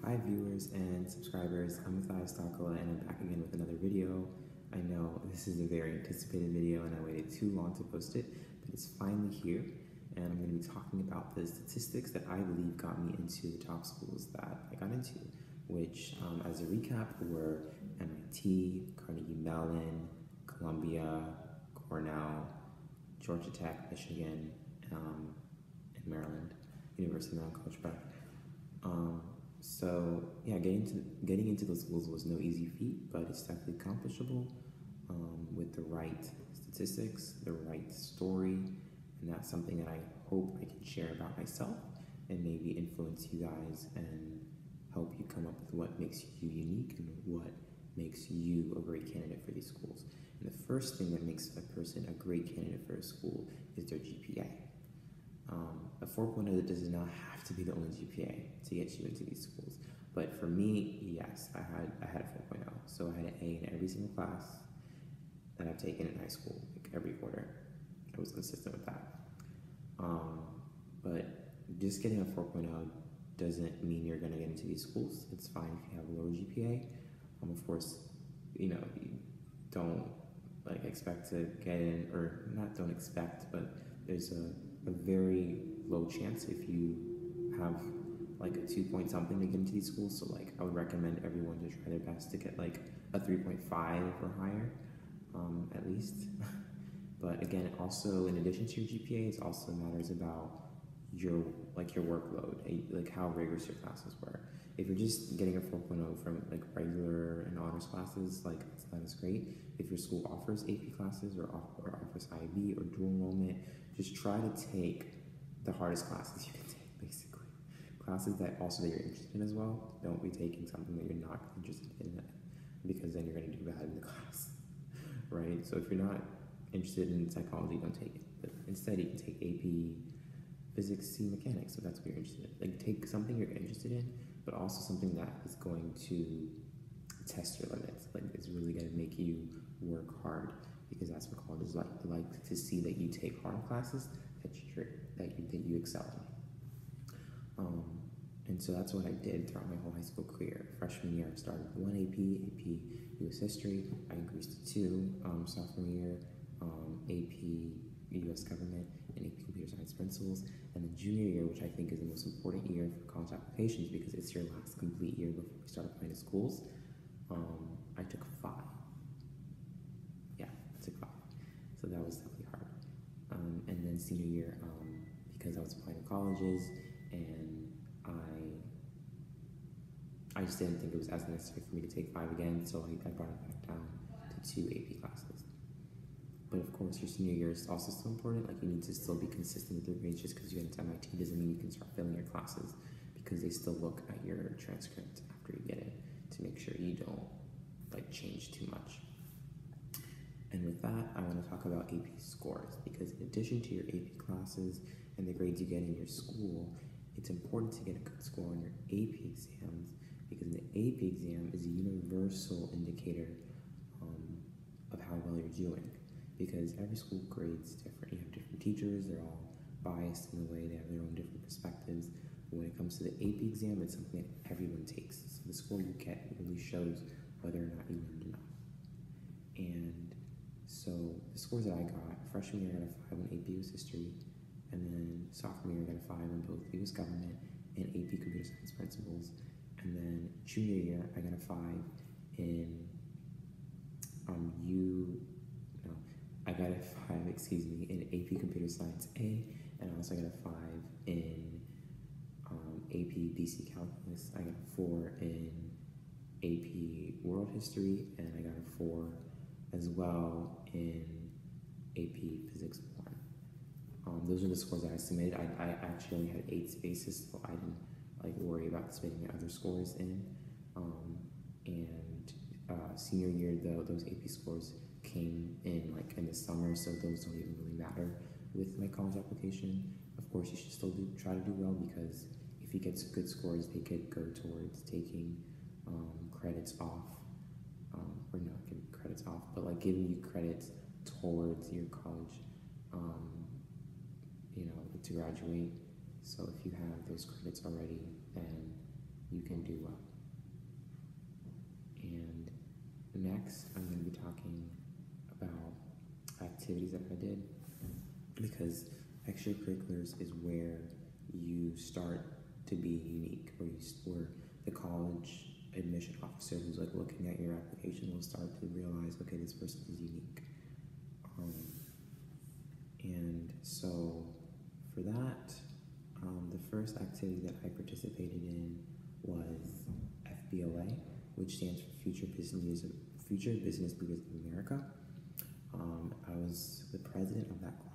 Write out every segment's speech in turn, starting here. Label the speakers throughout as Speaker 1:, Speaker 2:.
Speaker 1: Hi viewers and subscribers, I'm Matthias Takala and I'm back again with another video. I know this is a very anticipated video and I waited too long to post it, but it's finally here and I'm going to be talking about the statistics that I believe got me into the top schools that I got into, which as a recap were MIT, Carnegie Mellon, Columbia, Cornell, Georgia Tech, Michigan, and Maryland, University of Maryland College Park. So yeah, getting into those schools was no easy feat, but it's definitely accomplishable with the right statistics, the right story, and that's something that I hope I can share about myself and maybe influence you guys and help you come up with what makes you unique and what makes you a great candidate for these schools. And the first thing that makes a person a great candidate for a school is their GPA. A 4.0 does not have to be the only GPA to get you into these schools. But for me, yes, I had a 4.0. So I had an A in every single class that I've taken in high school, like every quarter. I was consistent with that. But just getting a 4.0 doesn't mean you're going to get into these schools. It's fine if you have a lower GPA. Of course, you don't expect to get in, or not don't expect, but there's a very low chance if you have like a 2 something to get into these schools. So I would recommend everyone to try their best to get like a 3.5 or higher, at least. But again, also in addition to your GPA, it also matters about your workload, like how rigorous your classes were. If you're just getting a 4.0 from regular and honors classes, that's not as great. If your school offers AP classes or offers IB or dual enrollment, just try to take the hardest classes you can take, basically. Classes that you're interested in as well. Don't be taking something that you're not interested in, because then you're going to do bad in the class, right? So if you're not interested in psychology, don't take it. But instead, you can take AP Physics, C, Mechanics, if that's what you're interested in. Take something you're interested in, but also something that is going to test your limits. It's really going to make you work hard, because that's what colleges like. They like to see that you take hard classes that you excel in. And so that's what I did throughout my whole high school career. Freshman year, I started with 1 AP US History. I increased to 2. Sophomore year, AP US Government and AP Computer Science Principles. And then junior year, which I think is the most important year for college applications because it's your last complete year before you start applying to schools, I took 5. Yeah, I took 5. So that was definitely hard. And then senior year, because I was applying to colleges and I just didn't think it was as necessary for me to take 5 again, so I brought it back down to 2 AP classes. But of course, your senior year is also still important. You need to still be consistent with your grades. Just because you get into MIT doesn't mean you can start failing your classes, because they still look at your transcript after you get it to make sure you don't change too much. And with that, I want to talk about AP scores, because in addition to your AP classes and the grades you get in your school, it's important to get a good score on your AP exams, because the AP exam is a universal indicator of how well you're doing. Because every school grades different. You have different teachers, they're all biased in a way, they have their own different perspectives. But when it comes to the AP exam, it's something that everyone takes. So the score you get really shows whether or not you learned enough. And so the scores that I got, freshman year I got a 5 on AP US History, and then sophomore year I got a 5 on both US Government and AP Computer Science Principles. And then junior year I got a 5 in in AP Computer Science A, and I also got a 5 in AP BC Calculus. I got a 4 in AP World History, and I got a 4 as well in AP Physics 1. Those are the scores that I submitted. I actually only had 8 spaces, so I didn't worry about submitting other scores in. Senior year, though, those AP scores came in in the summer, so those don't even really matter with my college application. Of course, you should still try to do well, because if you get good scores, they could go towards taking credits off, or not giving credits off, but giving you credits towards your college, to graduate. So if you have those credits already, then you can do well. And next, I'm going to be talking about activities that I did, because extracurriculars is where you start to be unique, or the college admission officer who's like looking at your application will start to realize, okay, this person is unique. And so for that, the first activity that I participated in was FBLA, which stands for Future Business Leaders of America. I was the president of that club.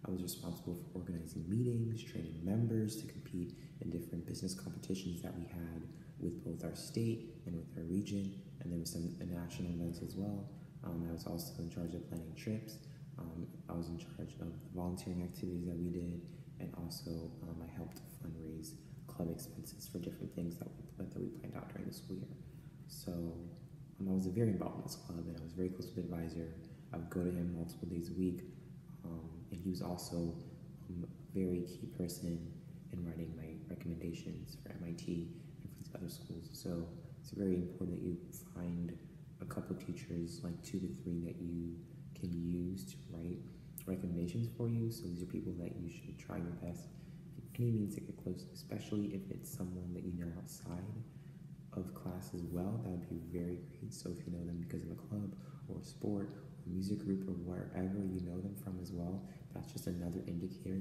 Speaker 1: I was responsible for organizing meetings, training members to compete in different business competitions that we had with both our state and with our region, and there was some national events as well. I was also in charge of planning trips. I was in charge of the volunteering activities that we did, and also I helped fundraise club expenses for different things that we planned out during the school year. So I was very involved in this club, and I was very close with the advisor. I would go to him multiple days a week, and he was also a very key person in writing my recommendations for MIT and for these other schools. So it's very important that you find a couple teachers, like 2 to 3, that you can use to write recommendations for you. So these are people that you should try your best in any means to get close to, especially if it's someone that you know outside of class as well. That would be very great. So if you know them because of a club or a sport or music group or wherever you know them from as well, that's just another indicator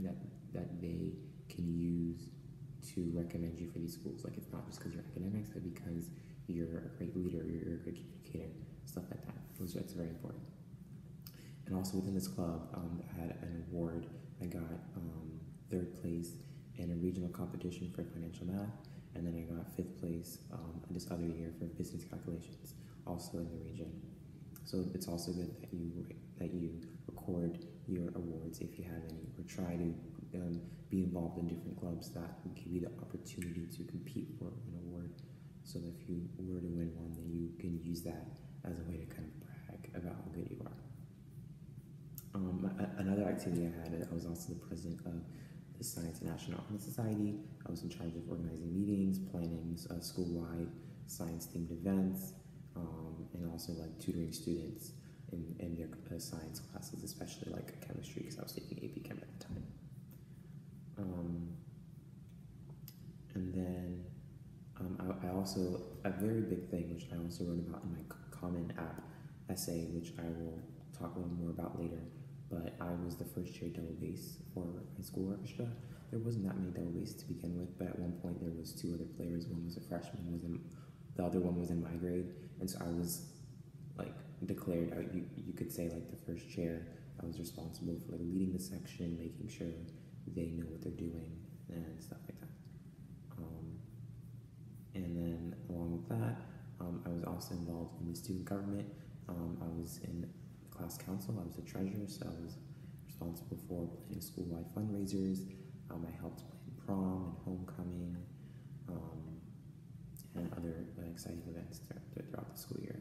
Speaker 1: that they can use to recommend you for these schools. Like, it's not just because you're academics, but because you're a great leader, you're a great communicator, stuff like that. That's very important. And also within this club, I had an award. I got 3rd place in a regional competition for financial math, and then I got 5th place this other year for business calculations, also in the region. So it's also good that you record your awards if you have any, or try to be involved in different clubs that will give you the opportunity to compete for an award. So that if you were to win one, then you can use that as a way to kind of brag about how good you are. Another activity I had, I was also the president of the Science and National Honor Society. I was in charge of organizing meetings, planning school-wide science-themed events, and also like tutoring students in their science classes, especially like chemistry, because I was taking AP Chem at the time. And then I also, a very big thing, which I also wrote about in my Common App essay, which I will talk a little more about later, but I was the first chair double bass for my school orchestra. There wasn't that many double basses to begin with, but at one point there was 2 other players. One was a freshman, the other one was in my grade, and so I was like declared, you could say, like the first chair. I was responsible for like leading the section, making sure they know what they're doing and stuff like that. And then along with that, I was also involved in the student government. I was in the class council. I was the treasurer, so I was responsible for planning school-wide fundraisers. I helped plan prom and homecoming, and other exciting events throughout the school year.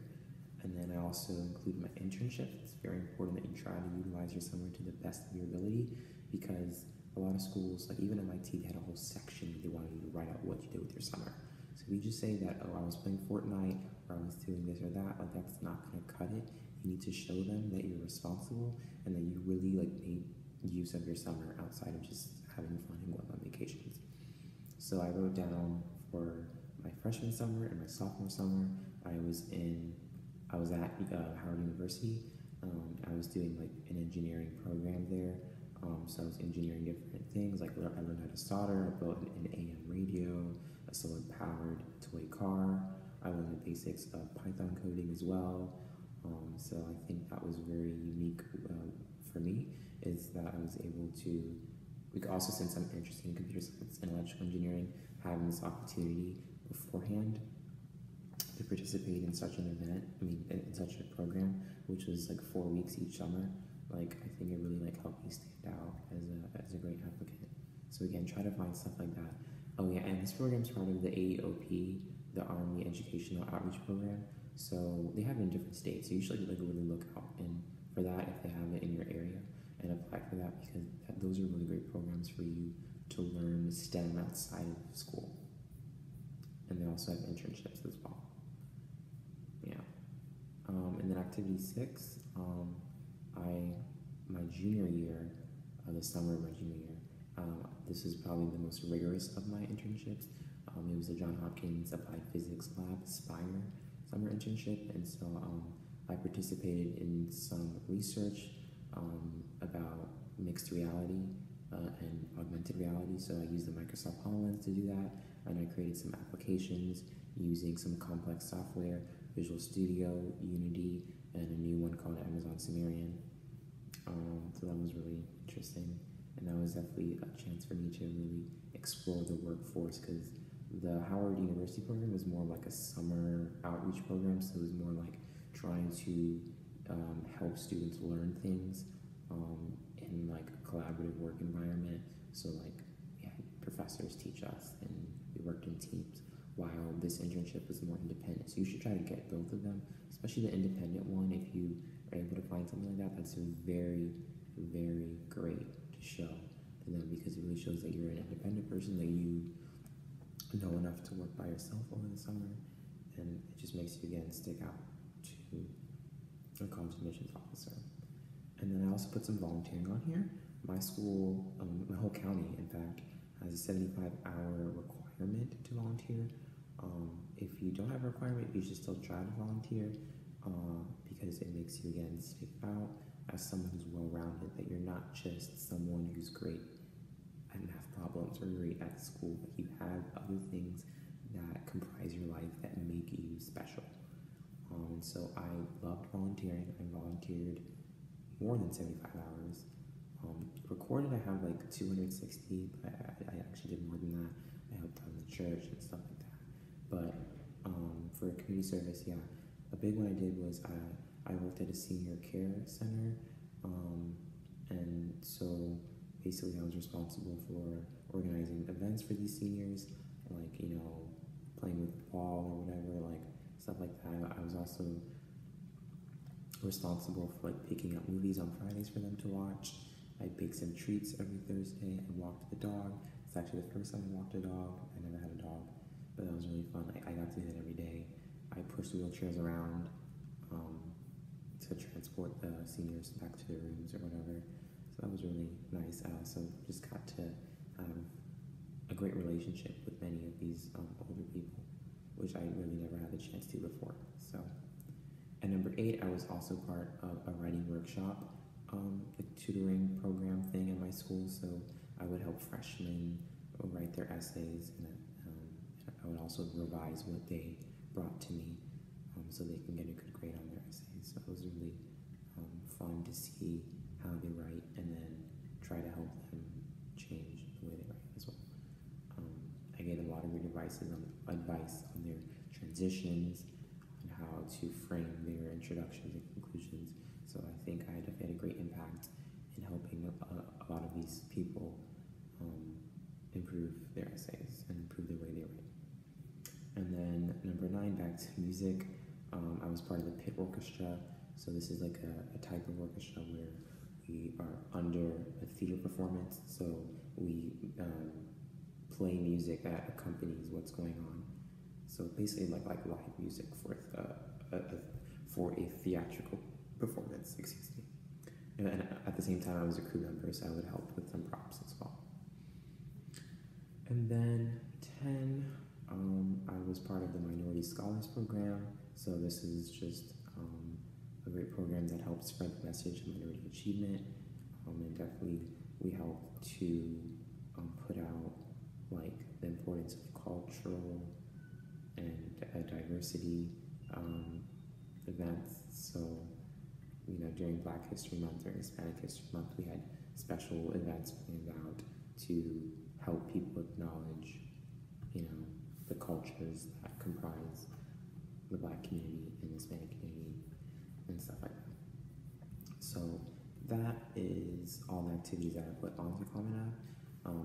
Speaker 1: And then I also include my internship. It's very important that you try to utilize your summer to the best of your ability, because a lot of schools, like even MIT, they had a whole section where they wanted you to write out what you did with your summer. So if you just say that, oh, I was playing Fortnite, or I was doing this or that, like that's not going to cut it. You need to show them that you're responsible and that you really like made use of your summer outside of just having fun and going on vacations. So I wrote down for my freshman summer and my sophomore summer, I was at Howard University. I was doing like an engineering program there. So I was engineering different things, like I learned how to solder, I built an AM radio, a solar-powered toy car. I learned the basics of Python coding as well. So I think that was very unique for me, is that I was able to, also since I'm interested in computer science and electrical engineering, having this opportunity beforehand to participate in such an event, in such a program, which was like 4 weeks each summer, like I think it really like helped me stand out as a great applicant. So again, try to find stuff like that. Oh yeah, and this program's part of the AEOP, the Army Educational Outreach Program. So they have it in different states. So you should like really look out for that if they have it in your area, and apply for that, because those are really great programs for you to learn STEM outside of school. and they also have internships as well. Yeah. And then activity 6, my junior year, the summer of my junior year, this is probably the most rigorous of my internships. It was a Johns Hopkins Applied Physics Lab Spire summer internship, and so I participated in some research about mixed reality and augmented reality. So I used the Microsoft HoloLens to do that, and I created some applications using some complex software, Visual Studio, Unity, and a new one called Amazon Sumerian. So that was really interesting, and that was definitely a chance for me to really explore the workforce, because the Howard University program was more like a summer outreach program, so it was more like trying to help students learn things in like a collaborative work environment. So like we had professors teach us, and we worked in teams, while this internship was more independent. So you should try to get both of them, especially the independent one. If you are able to find something like that, that's very, very great to show to them, because it really shows that you're an independent person, that you know enough to work by yourself over the summer, and it just makes you again stick out to a college admissions officer. And then I also put some volunteering on here. My school, my whole county, in fact, has a 75-hour requirement to volunteer. If you don't have a requirement, you should still try to volunteer, because it makes you again stick out as someone who's well-rounded, that you're not just someone who's great at math problems or great at school, but you have other things that comprise your life that make you special. And so I loved volunteering. I volunteered more than 75 hours. Recorded, I have like 260, but I actually did more than that. I helped out in the church and stuff like that. But for community service, yeah, a big one I did was I worked at a senior care center, and so basically I was responsible for organizing events for these seniors, like, you know, playing with the ball or whatever, like stuff like that. I was also responsible for like picking up movies on Fridays for them to watch. I baked some treats every Thursday. I walked the dog. It's actually the first time I walked a dog. I never had a dog, but that was really fun. I got to do that every day. I pushed wheelchairs around to transport the seniors back to their rooms or whatever. So that was really nice. I also just got to have a great relationship with many of these older people, which I really never had the chance to before. So, and number 8, I was also part of a writing workshop, a tutoring program thing at my school. So I would help freshmen write their essays, and I would also revise what they brought to me, so they can get a good grade on their essays. So it was really fun to see how they write, and then try to help them change the way they write as well. I gave them a lot of good advice on their transitions and how to frame their introductions and conclusions. So I think I had a great impact in helping a lot of these people improve their essays and improve the way they write. And then number 9, back to music. I was part of the pit orchestra. So this is like a type of orchestra where we are under a theater performance. So we play music that accompanies what's going on. So basically like live music for a theatrical performance, excuse me. And at the same time, I was a crew member, so I would help with some props as well. And then 10, I was part of the Minority Scholars Program. So this is just a great program that helps spread the message of minority achievement. And definitely we help to put out like the importance of cultural and diversity events. So, you know, during Black History Month or Hispanic History Month, we had special events planned out to help people acknowledge, you know, the cultures that comprise the Black community and Hispanic community and stuff like that. So that is all the activities that I put onto Common App.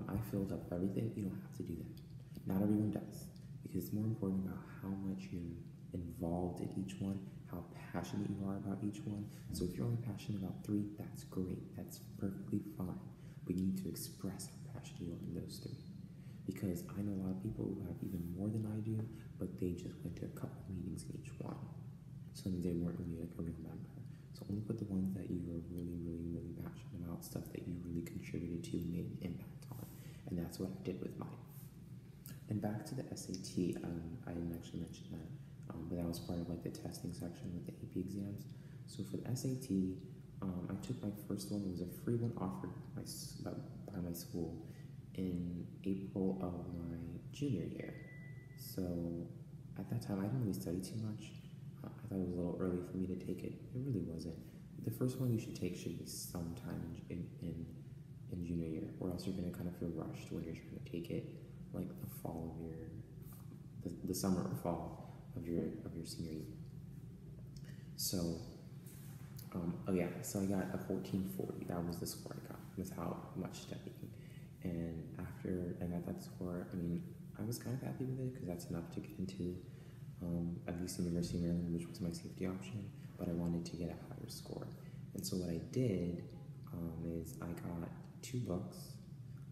Speaker 1: I filled up everything. You don't have to do that. Not everyone does, because it's more important about how much you're involved in each one, how passionate you are about each one. So if you're only passionate about 3, that's great. That's perfectly fine. But you need to express how passionate you are in those 3. because I know a lot of people who have even more than I do, but they just went to a couple of meetings in each one. So they weren't really like a real member. So only put the ones that you were really, really, really passionate about, stuff that you really contributed to and made an impact on. And that's what I did with mine. And back to the SAT, I didn't actually mention that, but that was part of like the testing section with the AP exams. So for the SAT, I took my first one. It was a free one offered by my school in April of my junior year. So at that time, I didn't really study too much. I thought it was a little early for me to take it. It really wasn't. The first one you should take should be sometime in junior year, or else you're going to kind of feel rushed when you're trying to take it, like the fall of your, the summer or fall of your senior year. So, so I got a 1440. That was the score I got without much studying. And after I got that score, I mean, I was kind of happy with it because that's enough to get into at least University of Maryland, which was my safety option, but I wanted to get a higher score. And so what I did is I got 2 books.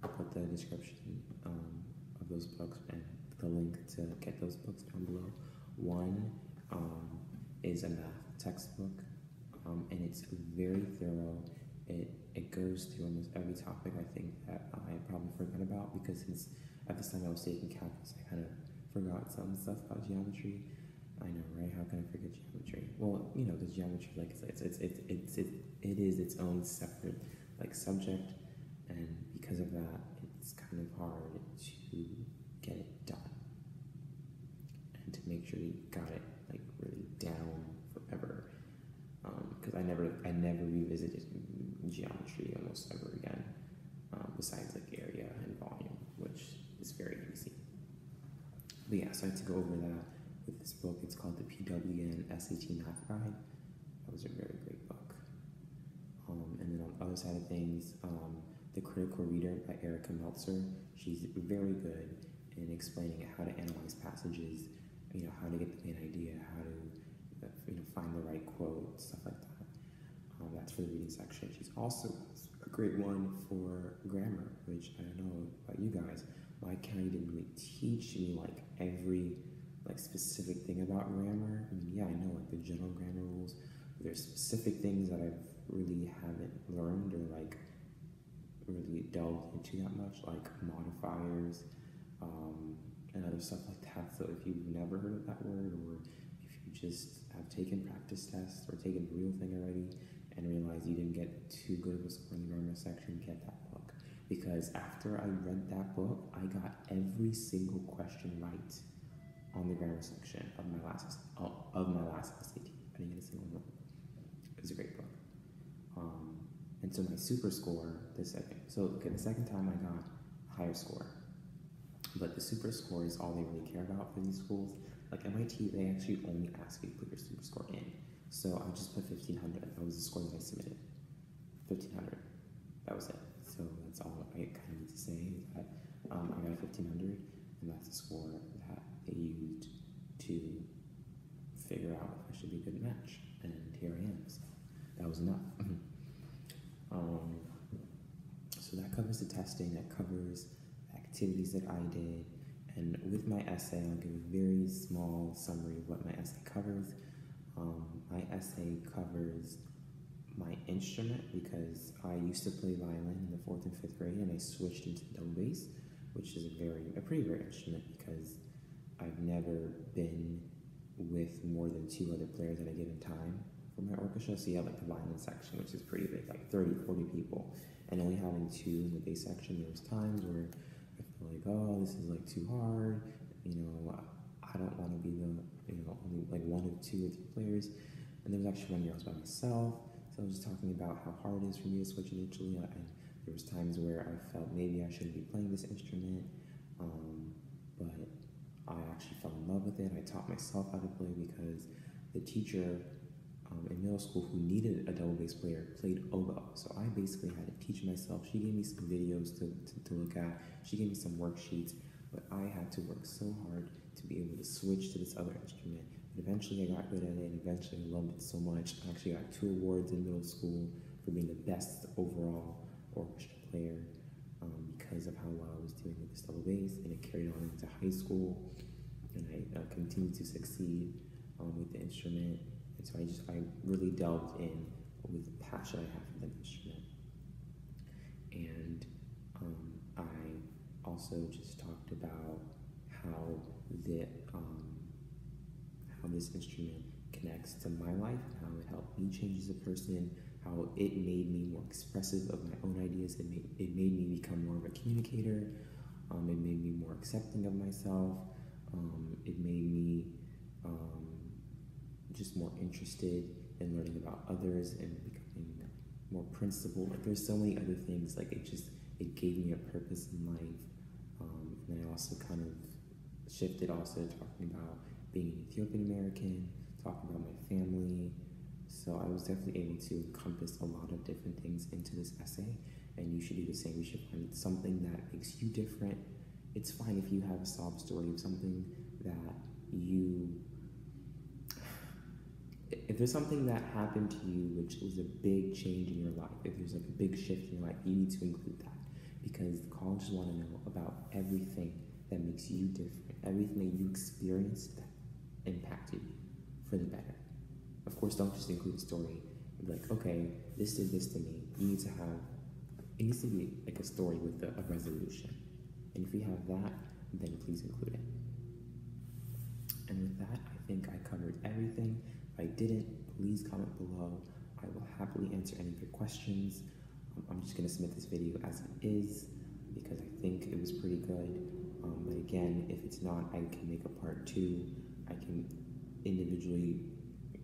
Speaker 1: I'll put the description of those books and the link to get those books down below. One is a math textbook, and it's very thorough. It goes through almost every topic I think that I probably forgot about, because since at this time I was taking calculus, I kind of forgot some stuff about geometry. I know, right? How can I forget geometry? Well, you know, because geometry, like it is its own separate like subject, and because of that, it's kind of hard to get it done and to make sure you got it like really down forever. Because I never revisited geometry almost ever again, besides like area and volume, which is very easy. But yeah, so I had to go over that with this book. It's called the PWN SAT Math Guide. That was a very great book. And then on the other side of things, The Critical Reader by Erica Meltzer. She's very good in explaining how to analyze passages, you know, how to get the main idea, how to find the right quote, stuff like that. That's for the reading section. She's also a great one for grammar, which I don't know about you guys. My county didn't really teach me like every like specific thing about grammar. I mean, yeah, I know like the general grammar rules, but there's specific things that I really haven't learned or like really delved into that much, like modifiers and other stuff like that. So if you've never heard of that word, or if you just have taken practice tests or taken the real thing already and realize you didn't get too good of a score in the grammar section, get that book. Because after I read that book, I got every single question right on the grammar section of my last SAT. I didn't get a single one. It was a great book. And so my super score, the second time I got a higher score. But the super score is all they really care about for these schools. Like MIT, they actually only ask you to put your super score in. So I just put 1500. That was the score that I submitted. 1500. That was it. So that's all I kind of need to say, is that I got a 1500, and that's the score that they used to figure out if I should be a good match. And here I am. So that was enough. So that covers the testing, that covers the activities that I did. And with my essay, I'll give a very small summary of what my essay covers. My essay covers my instrument, because I used to play violin in the 4th and 5th grade, and I switched into double bass, which is a pretty rare instrument, because I've never been with more than 2 other players at a given time for my orchestra. So you have like the violin section, which is pretty big, like 30, 40 people, and only having 2 in the bass section. There was times where I feel like, oh, this is like too hard, I don't want to be the, only like 1 of 2 or 3 players. And there was actually one year I was by myself, so I was just talking about how hard it is for me to switch initially. And there was times where I felt maybe I shouldn't be playing this instrument, but I actually fell in love with it. I taught myself how to play, because the teacher in middle school who needed a double bass player played oboe. So I basically had to teach myself. She gave me some videos to look at. She gave me some worksheets, but I had to work so hard to be able to switch to this other instrument. But eventually I got good at it, and eventually I loved it so much. I actually got 2 awards in middle school for being the best overall orchestra player, because of how well I was doing with this double bass, and it carried on into high school, and I continued to succeed with the instrument. And so I really delved in with the passion I have for the instrument. And I also just talked about how this instrument connects to my life, how it helped me change as a person, how it made me more expressive of my own ideas. It made me become more of a communicator. It made me more accepting of myself. It made me just more interested in learning about others and becoming more principled. Like, there's so many other things. Like, it gave me a purpose in life. And I also kind of shifted also talking about being an Ethiopian American, talking about my family. So I was definitely able to encompass a lot of different things into this essay, and you should do the same. You should find something that makes you different. It's fine if you have a sob story of something that if there's something that happened to you which was a big change in your life, if there's like a big shift in your life, you need to include that, because colleges want to know about everything that makes you different, everything that you experienced that impacted you for the better. Of course, don't just include a story. Be like, okay, this did this to me. It needs to be like a story with a resolution. And if you have that, then please include it. And with that, I think I covered everything. If I didn't, please comment below. I will happily answer any of your questions. I'm just going to submit this video as it is because I think it was pretty good. But again, if it's not, I can make a part 2. I can individually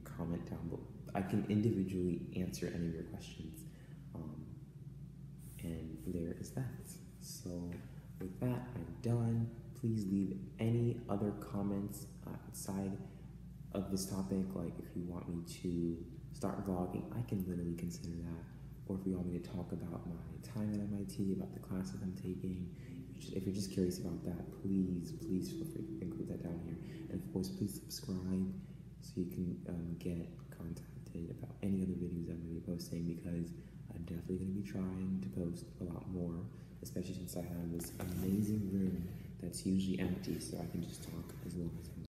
Speaker 1: comment down below. I can individually answer any of your questions. And there is that. So with that, I'm done. Please leave any other comments outside of this topic. Like, if you want me to start vlogging, I can literally consider that. Or if you want me to talk about my time at MIT, about the classes I'm taking, if you're just curious about that, please feel free to include that down here. And of course, please subscribe so you can get contacted about any other videos I'm going to be posting, because I'm definitely going to be trying to post a lot more, especially since I have this amazing room that's usually empty, so I can just talk as long as I want.